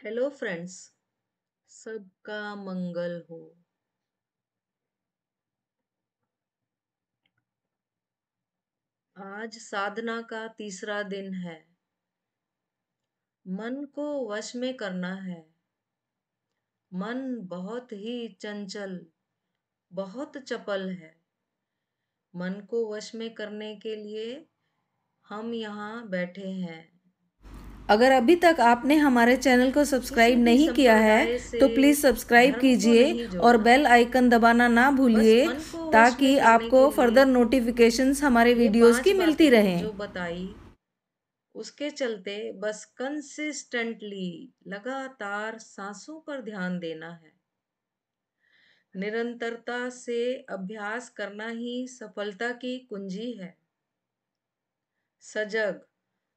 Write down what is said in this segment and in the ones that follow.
Hello friends, सबका मंगल हो। आज साधना का तीसरा दिन है। मन को वश में करना है। मन बहुत ही चंचल, बहुत चपल है। मन को वश में करने के लिए हम यहाँ बैठे हैं। अगर अभी तक आपने हमारे चैनल को सब्सक्राइब किसी भी नहीं किया है संप्रदाय से तो प्लीज़ सब्सक्राइब धर्म को कीजिए नहीं और जोड़ना, बेल आइकन दबाना ना बस भूलिए मन को वश में ताकि करने आपको के लिए फर्दर नोटिफिकेशंस हमारे ये वीडियोस 5 की मिलती बातें रहें। जो बताई, उसके चलते बस कंसिस्टेंटली लगातार सांसों पर ध्यान देना है। निरंतरता से अभ्यास करना ही सफलता की कुंजी है। सजग,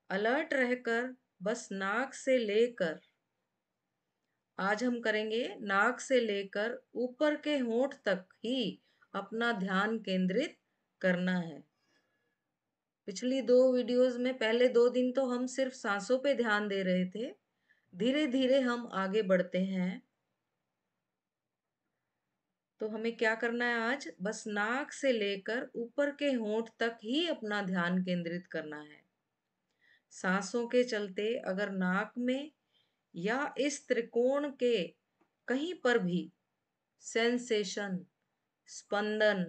अलर्ट रहकर बस नाक से लेकर, आज हम करेंगे नाक से लेकर ऊपर के होंठ तक ही अपना ध्यान केंद्रित करना है। पिछली 2 वीडियोस में पहले 2 दिन तो हम सिर्फ सांसों पे ध्यान दे रहे थे। धीरे धीरे हम आगे बढ़ते हैं। तो हमें क्या करना है, आज बस नाक से लेकर ऊपर के होंठ तक ही अपना ध्यान केंद्रित करना है। सांसों के चलते अगर नाक में या इस त्रिकोण के कहीं पर भी सेंसेशन, स्पंदन,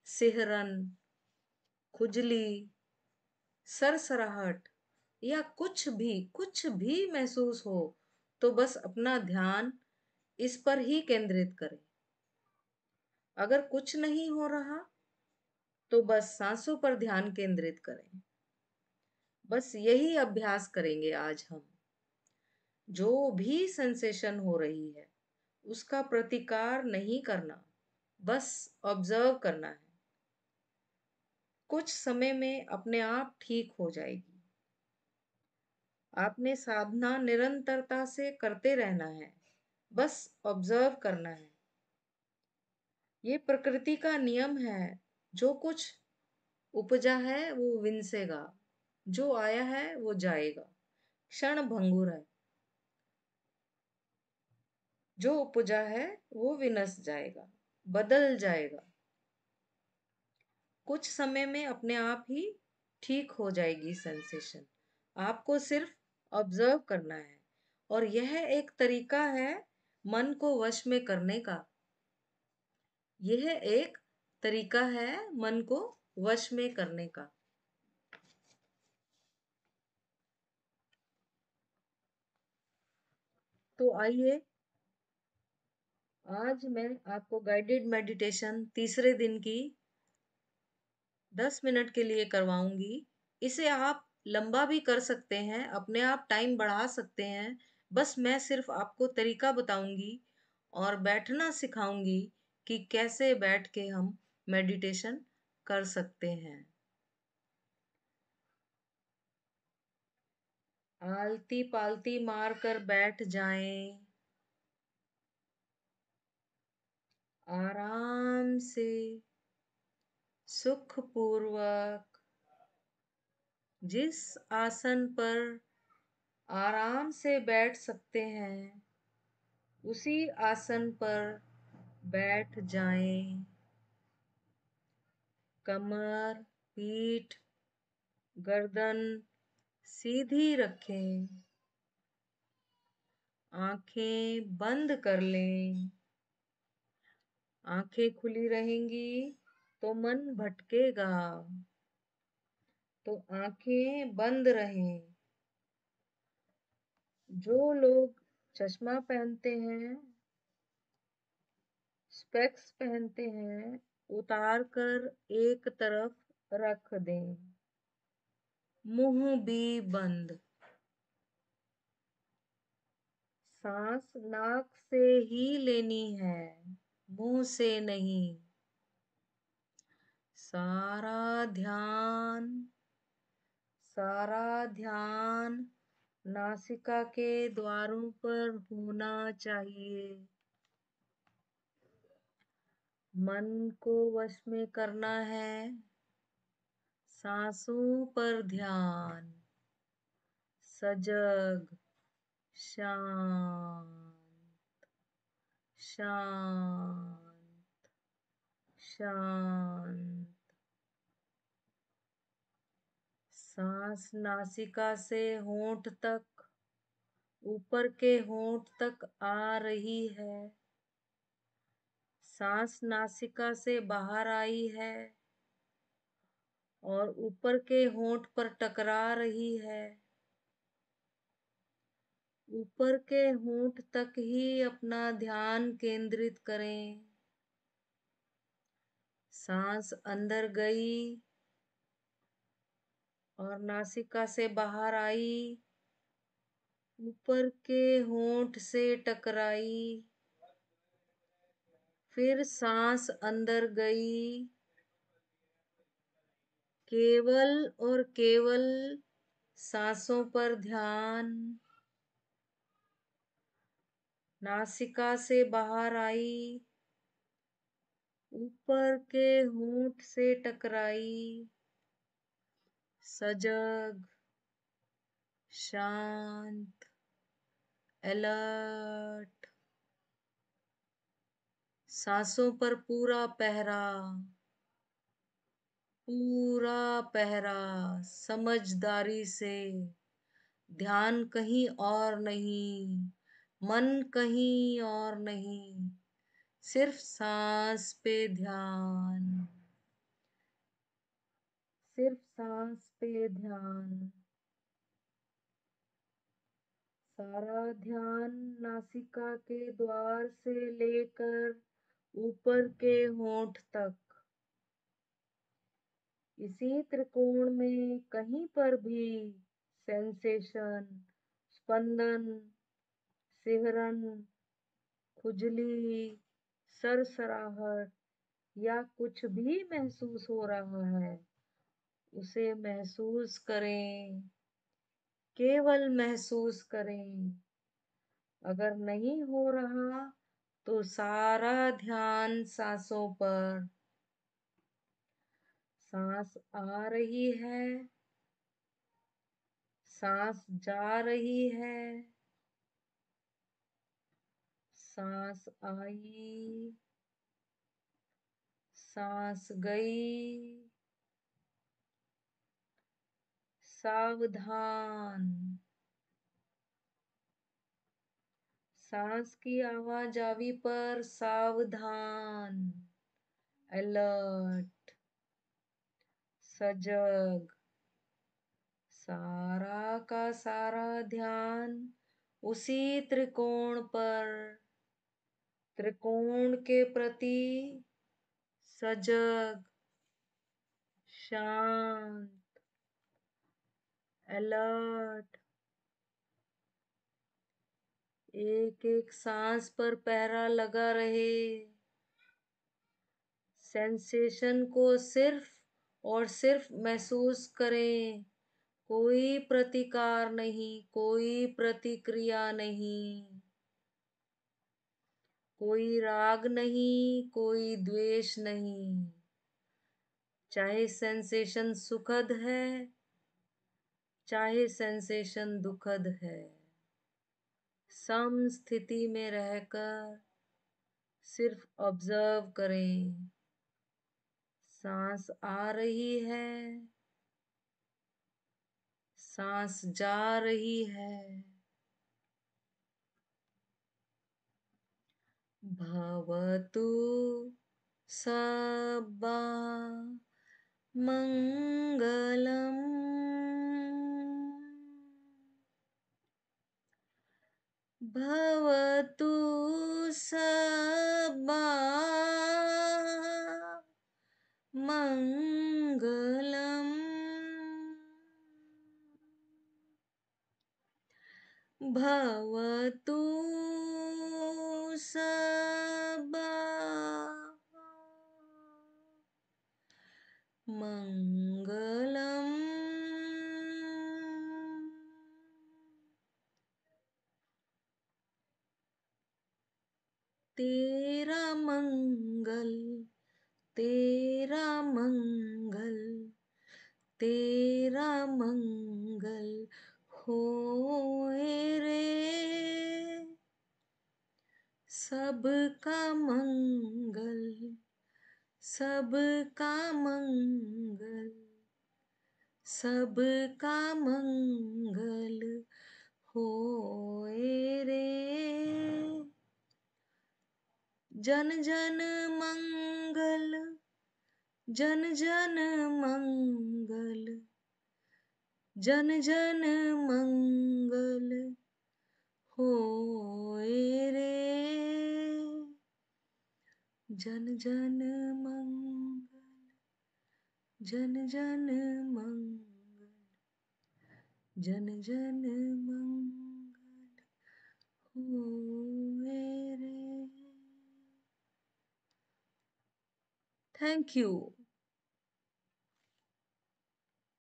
सिहरन, खुजली, सरसराहट या कुछ भी महसूस हो, तो बस अपना ध्यान इस पर ही केंद्रित करें। अगर कुछ नहीं हो रहा तो बस सांसों पर ध्यान केंद्रित करें। बस यही अभ्यास करेंगे आज हम। जो भी सेंसेशन हो रही है उसका प्रतिकार नहीं करना, बस ऑब्जर्व करना है। कुछ समय में अपने आप ठीक हो जाएगी। आपने साधना निरंतरता से करते रहना है, बस ऑब्जर्व करना है। ये प्रकृति का नियम है। जो कुछ उपजा है वो विनसेगा, जो आया है वो जाएगा। क्षण भंगुर है। जो उपजा है वो विनस जाएगा, बदल जाएगा। कुछ समय में अपने आप ही ठीक हो जाएगी सेंसेशन। आपको सिर्फ ऑब्जर्व करना है। और यह एक तरीका है मन को वश में करने का। यह एक तरीका है मन को वश में करने का। तो आइए, आज मैं आपको गाइडेड मेडिटेशन तीसरे दिन की 10 मिनट के लिए करवाऊंगी। इसे आप लंबा भी कर सकते हैं, अपने आप टाइम बढ़ा सकते हैं। बस मैं सिर्फ आपको तरीका बताऊंगी और बैठना सिखाऊंगी कि कैसे बैठ के हम मेडिटेशन कर सकते हैं। आलती पालती मार कर बैठ जाएं। आराम से, सुखपूर्वक। जिस आसन पर आराम से बैठ सकते हैं उसी आसन पर बैठ जाएं। कमर, पीठ, गर्दन सीधी रखें। आंखें बंद कर लें। आंखें खुली रहेंगी तो मन भटकेगा, तो आंखें बंद रहें। जो लोग चश्मा पहनते हैं, स्पेक्स पहनते हैं, उतार कर एक तरफ रख दें। मुंह भी बंद। सांस नाक से ही लेनी है, मुंह से नहीं। सारा ध्यान, सारा ध्यान नासिका के द्वारों पर होना चाहिए। मन को वश में करना है। सांसों पर ध्यान। सजग, शांत, शांत, शांत। सांस नासिका से होंठ तक, ऊपर के होंठ तक आ रही है। सांस नासिका से बाहर आई है और ऊपर के होंठ पर टकरा रही है। ऊपर के होंठ तक ही अपना ध्यान केंद्रित करें। सांस अंदर गई और नासिका से बाहर आई, ऊपर के होंठ से टकराई। फिर सांस अंदर गई, केवल और केवल सांसों पर ध्यान। नासिका से बाहर आई, ऊपर के होंठ से टकराई। सजग, शांत, अलर्ट। सांसों पर पूरा पहरा, पूरा पहरा, समझदारी से। ध्यान कहीं और नहीं, मन कहीं और नहीं, सिर्फ सांस पे ध्यान, सिर्फ सांस पे ध्यान। सारा ध्यान नासिका के द्वार से लेकर ऊपर के होंठ तक। इसी त्रिकोण में कहीं पर भी सेंसेशन, स्पंदन, सिहरन, खुजली, सरसराहट या कुछ भी महसूस हो रहा है, उसे महसूस करें, केवल महसूस करें। अगर नहीं हो रहा तो सारा ध्यान सांसों पर। सांस आ रही है, सांस जा रही है, सांस आई, सांस गई। सावधान, सांस की आवाजावी पर सावधान, अलर्ट, सजग। सारा का सारा ध्यान उसी त्रिकोण पर, त्रिकोण के प्रति सजग, शांत, अलर्ट। एक एक सांस पर पहरा लगा रहे। सेंसेशन को सिर्फ और सिर्फ महसूस करें। कोई प्रतिकार नहीं, कोई प्रतिक्रिया नहीं, कोई राग नहीं, कोई द्वेष नहीं। चाहे सेंसेशन सुखद है, चाहे सेंसेशन दुखद है, सम स्थिति में रहकर सिर्फ ऑब्जर्व करें। सांस आ रही है, सांस जा रही है। भवतु सब्बा मंगलम। भवतु सब्बा मंगलम। भवतु सब्बा मंगलम। तेरा मंगल, तेरा मंगल, तेरा मंगल होए रे सबका मंगल, सबका मंगल, सबका मंगल होए रे। जन जन मंगल, जन जन मंगल, जन जन मंगल होए रे। जन जन मंगल, जन जन मंगल, जन जन मंगल होए रे। Thank you.